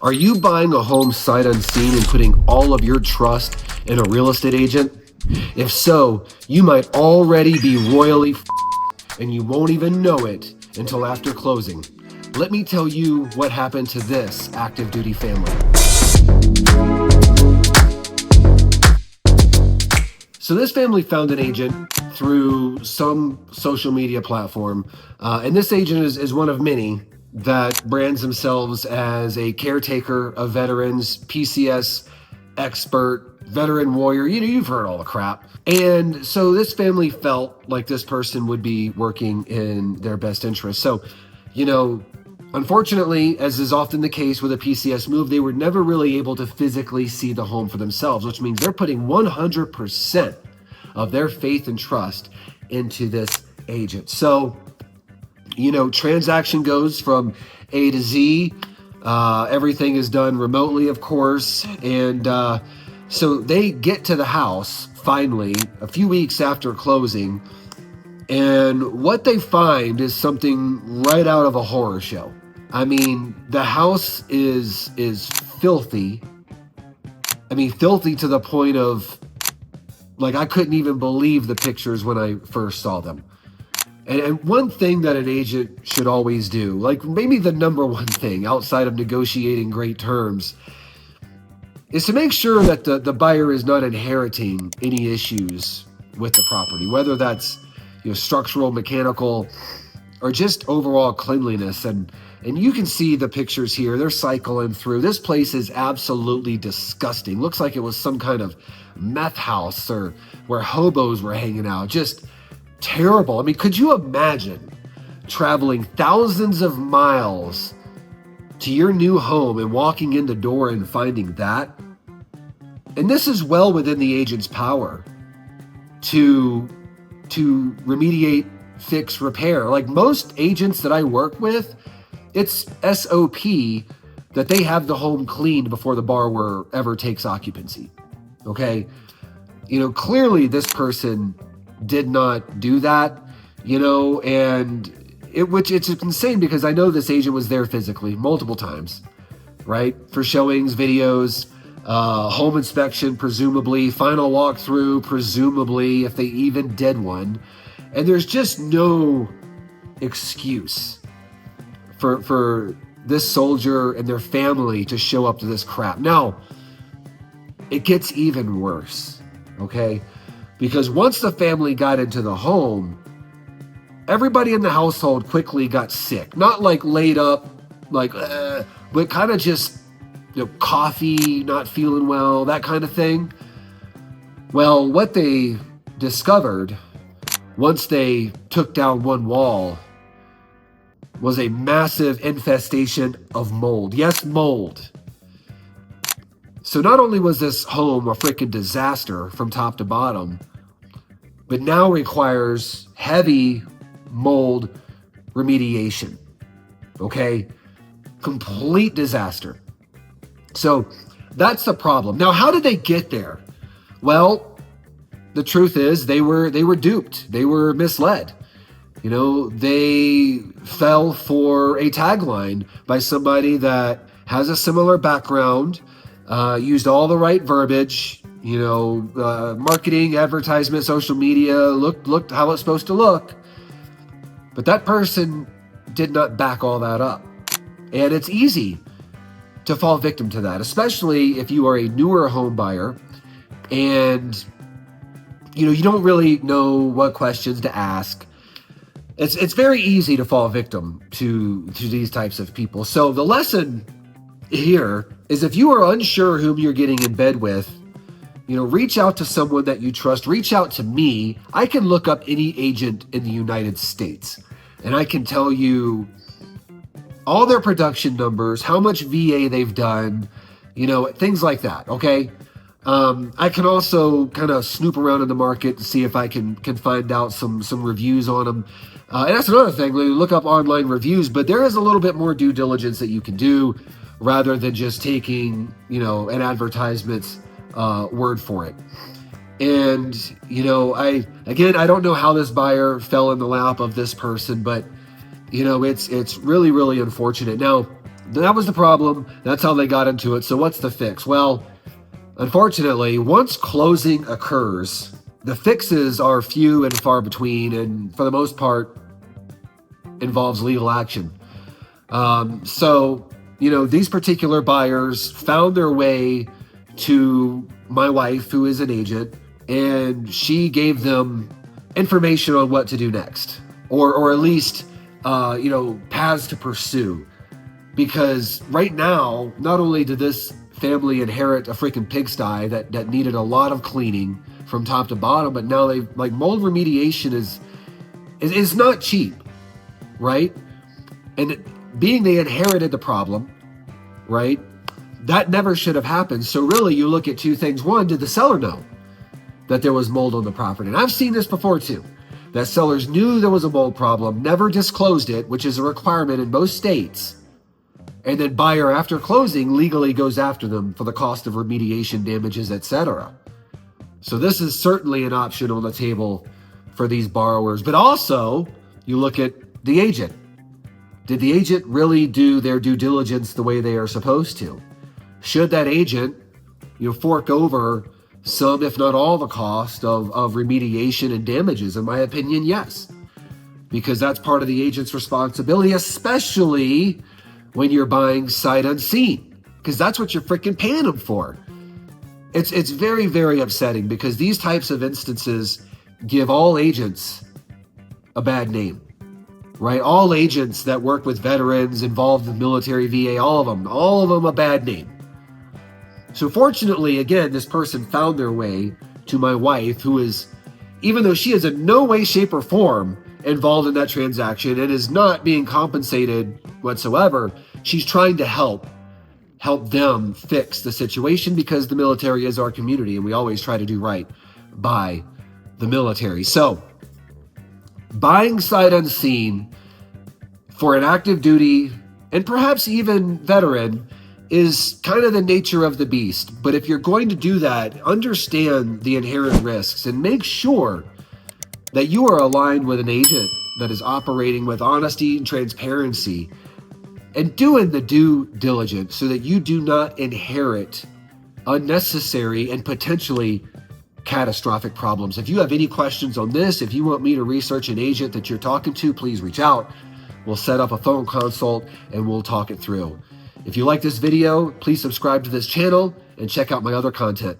Are you buying a home sight unseen and putting all of your trust in a real estate agent? If so, you might already be royally and you won't even know it until after closing. Let me tell you what happened to this active duty family. So this family found an agent through some social media platform, and this agent is one of many that brands themselves as a caretaker of veterans, PCS expert, veteran warrior. You've heard all the crap. And so this family felt like this person would be working in their best interest. So, unfortunately, as is often the case with a PCS move, they were never really able to physically see the home for themselves, which means they're putting 100% of their faith and trust into this agent. So, transaction goes from A to Z. Everything is done remotely, of course. And so they get to the house finally a few weeks after closing. And what they find is something right out of a horror show. I mean, the house is filthy. I mean, filthy to the point of, I couldn't even believe the pictures when I first saw them. And one thing that an agent should always do, maybe the number one thing outside of negotiating great terms, is to make sure that the buyer is not inheriting any issues with the property, whether that's structural, mechanical, or just overall cleanliness. And you can see the pictures here. They're cycling through. This place is absolutely disgusting. Looks like it was some kind of meth house or where hobos were hanging out. Just terrible. I mean, could you imagine traveling thousands of miles to your new home and walking in the door and finding that? And this is well within the agent's power to remediate, fix, repair. Like most agents that I work with, it's SOP that they have the home cleaned before the borrower ever takes occupancy. Okay? Clearly this person did not do that, and it's insane because I know this agent was there physically multiple times, right? For showings, videos, home inspection, presumably, final walkthrough, presumably, if they even did one. And there's just no excuse for this soldier and their family to show up to this crap. Now, it gets even worse, okay? Because once the family got into the home, everybody in the household quickly got sick. Not laid up, but kind of just, coffee, not feeling well, that kind of thing. Well, what they discovered once they took down one wall was a massive infestation of mold. Yes, mold. So not only was this home a freaking disaster from top to bottom, but now requires heavy mold remediation. Okay? Complete disaster. So that's the problem. Now, how did they get there? Well, the truth is they were duped. They were misled. They fell for a tagline by somebody that has a similar background, used all the right verbiage, marketing, advertisement, social media, looked how it's supposed to look. But that person did not back all that up. And it's easy to fall victim to that, especially if you are a newer home buyer and you don't really know what questions to ask. It's very easy to fall victim to these types of people. So the lesson here is if you are unsure whom you're getting in bed with, reach out to someone that you trust. Reach out to me. I can look up any agent in the United States and I can tell you all their production numbers, how much VA they've done, things like that. Okay. I can also kind of snoop around in the market to see if I can find out some reviews on them. And that's another thing. Look up online reviews, but there is a little bit more due diligence that you can do rather than just taking, an advertisement's word for it. And, I don't know how this buyer fell in the lap of this person, but, it's really, really unfortunate. Now, That was the problem. That's how they got into it. So what's the fix? Well, unfortunately, once closing occurs, the fixes are few and far between, and for the most part, involves legal action. So, these particular buyers found their way to my wife, who is an agent, and she gave them information on what to do next, or at least, paths to pursue. Because right now, not only did this family inherit a freaking pigsty that needed a lot of cleaning from top to bottom, but now mold remediation is not cheap, right? And being they inherited the problem, right? That never should have happened. So really, you look at two things. One, did the seller know that there was mold on the property? And I've seen this before too, that sellers knew there was a mold problem, never disclosed it, which is a requirement in most states. And then buyer, after closing, legally goes after them for the cost of remediation, damages, etc. So this is certainly an option on the table for these borrowers. But also, you look at the agent. Did the agent really do their due diligence the way they are supposed to? Should that agent, fork over some, if not all, the cost of remediation and damages? In my opinion, yes. Because that's part of the agent's responsibility, especially when you're buying sight unseen, because that's what you're freaking paying them for. It's very, very upsetting, because these types of instances give all agents a bad name, right? All agents that work with veterans, involved in military, VA, all of them a bad name. So fortunately, again, this person found their way to my wife, who is, even though she is in no way, shape, or form involved in that transaction and is not being compensated whatsoever, she's trying to help them fix the situation, because the military is our community and we always try to do right by the military. So buying sight unseen for an active duty and perhaps even veteran is kind of the nature of the beast. But if you're going to do that, understand the inherent risks and make sure that you are aligned with an agent that is operating with honesty and transparency and doing the due diligence, so that you do not inherit unnecessary and potentially catastrophic problems. If you have any questions on this, if you want me to research an agent that you're talking to, please reach out. We'll set up a phone consult and we'll talk it through. If you like this video, please subscribe to this channel and check out my other content.